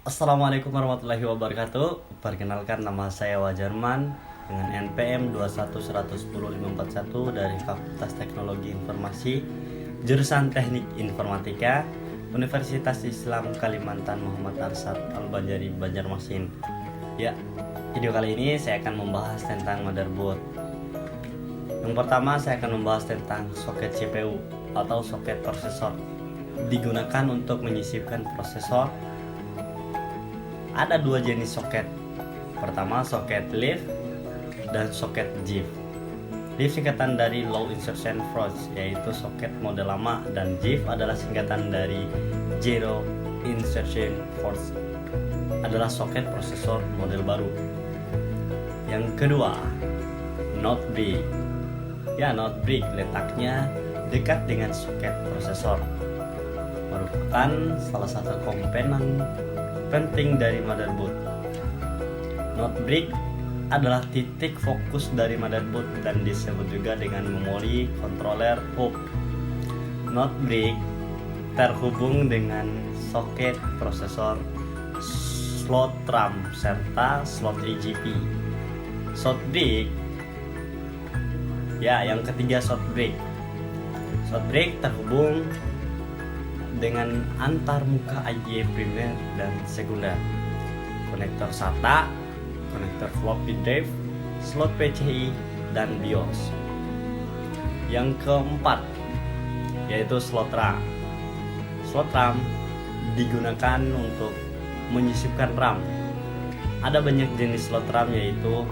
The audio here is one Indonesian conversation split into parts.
Assalamualaikum warahmatullahi wabarakatuh. Perkenalkan, nama saya Wajarman dengan NPM 2110541 dari Fakultas Teknologi Informasi, jurusan Teknik Informatika, Universitas Islam Kalimantan Muhammad Arsyad Al-Banjari, Banjarmasin. Ya, video kali ini saya akan membahas tentang motherboard. Yang pertama, saya akan membahas tentang soket CPU atau soket prosesor. Digunakan untuk menyisipkan prosesor. Ada dua jenis soket. Pertama, soket leaf dan soket JIF. Leaf singkatan dari Low Insertion Force, yaitu soket model lama, dan JIF adalah singkatan dari Zero Insertion Force, adalah soket prosesor model baru. Yang kedua, not brick. Ya, not brick letaknya dekat dengan soket prosesor, merupakan salah satu komponen penting dari motherboard. Not brick adalah titik fokus dari motherboard dan disebut juga dengan memori controller hub. Not brick terhubung dengan soket prosesor, slot RAM serta slot EGP. Short brick. Ya, yang ketiga, short brick. Short brick terhubung dengan antar muka IDE primer dan sekunder, konektor SATA, konektor floppy drive, slot PCI, dan BIOS. Yang keempat, yaitu slot RAM. Slot RAM digunakan untuk menyisipkan RAM. Ada banyak jenis slot RAM, yaitu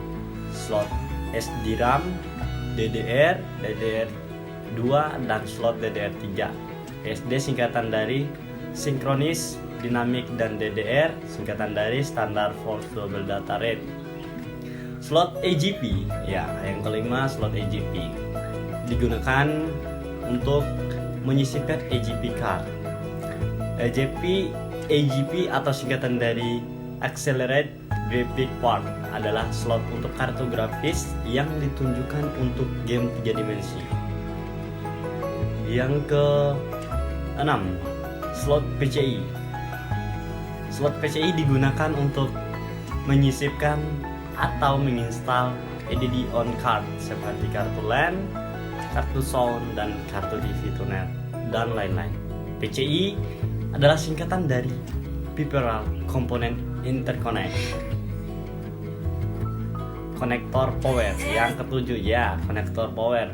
slot SD RAM, DDR, DDR2, dan slot DDR3. SD singkatan dari Synchronous Dynamic, dan DDR singkatan dari Standard Force Double Data Rate. Slot EGP, ya, yang kelima, slot EGP digunakan untuk menyisipkan EGP card. EGP atau singkatan dari Accelerate Graphic Card adalah slot untuk kartu grafis yang ditunjukkan untuk game 3 dimensi. Yang ke 6, slot PCI. Slot PCI digunakan untuk menyisipkan atau menginstal LED on card seperti kartu LAN, kartu sound, dan kartu TV tuner, dan lain-lain. PCI adalah singkatan dari Peripheral Component Interconnect. Konektor power, yang ketujuh, ya, konektor power.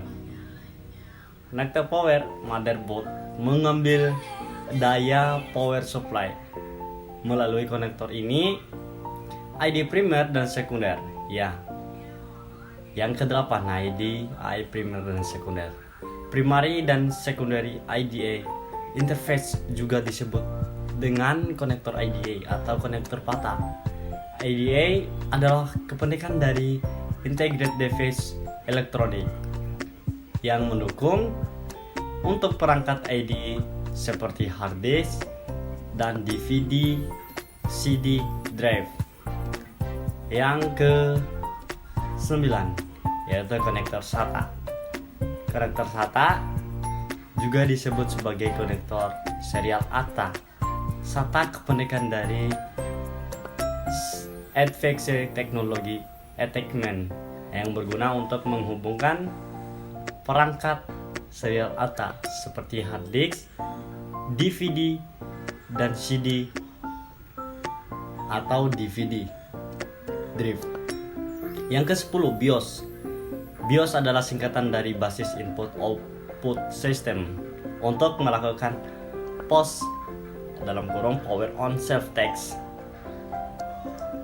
Konektor power motherboard mengambil daya power supply melalui konektor ini, IDE primer dan sekunder. Ya. Yang kedelapan, IDE primer dan sekunder. Primary dan secondary IDE interface juga disebut dengan konektor IDE atau konektor patah. IDE adalah kependekan dari Integrated Device Electronic yang mendukung untuk perangkat IDE seperti hard disk dan DVD, CD drive. Yang ke-9, yaitu konektor SATA. Konektor SATA juga disebut sebagai konektor serial ATA. SATA kependekan dari Advanced Technology Attachment yang berguna untuk menghubungkan perangkat serial ATA seperti hard disk, DVD, dan CD atau DVD drive. Yang ke-10, BIOS. BIOS adalah singkatan dari Basis Input Output System untuk melakukan POS dalam kurung Power On Self Text.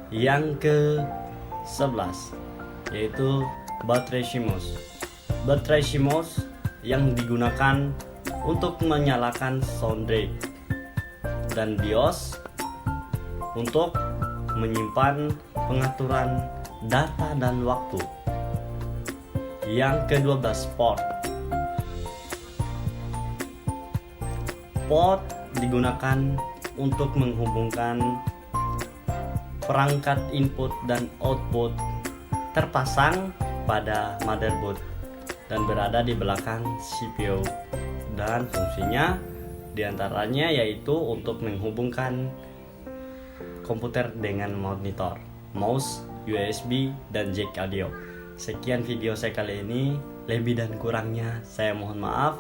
Yang ke-11, yaitu baterai CMOS. Baterai CMOS yang digunakan untuk menyalakan sound drive, dan BIOS untuk menyimpan pengaturan data dan waktu. Yang ke-12, port. Port digunakan untuk menghubungkan perangkat input dan output terpasang pada motherboard dan berada di belakang CPU, dan fungsinya diantaranya yaitu untuk menghubungkan komputer dengan monitor, mouse, USB, dan jack audio. Sekian video saya kali ini, lebih dan kurangnya saya mohon maaf.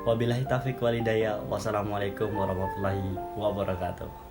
Wabillahi taufiq walhidayah. Wassalamualaikum warahmatullahi wabarakatuh.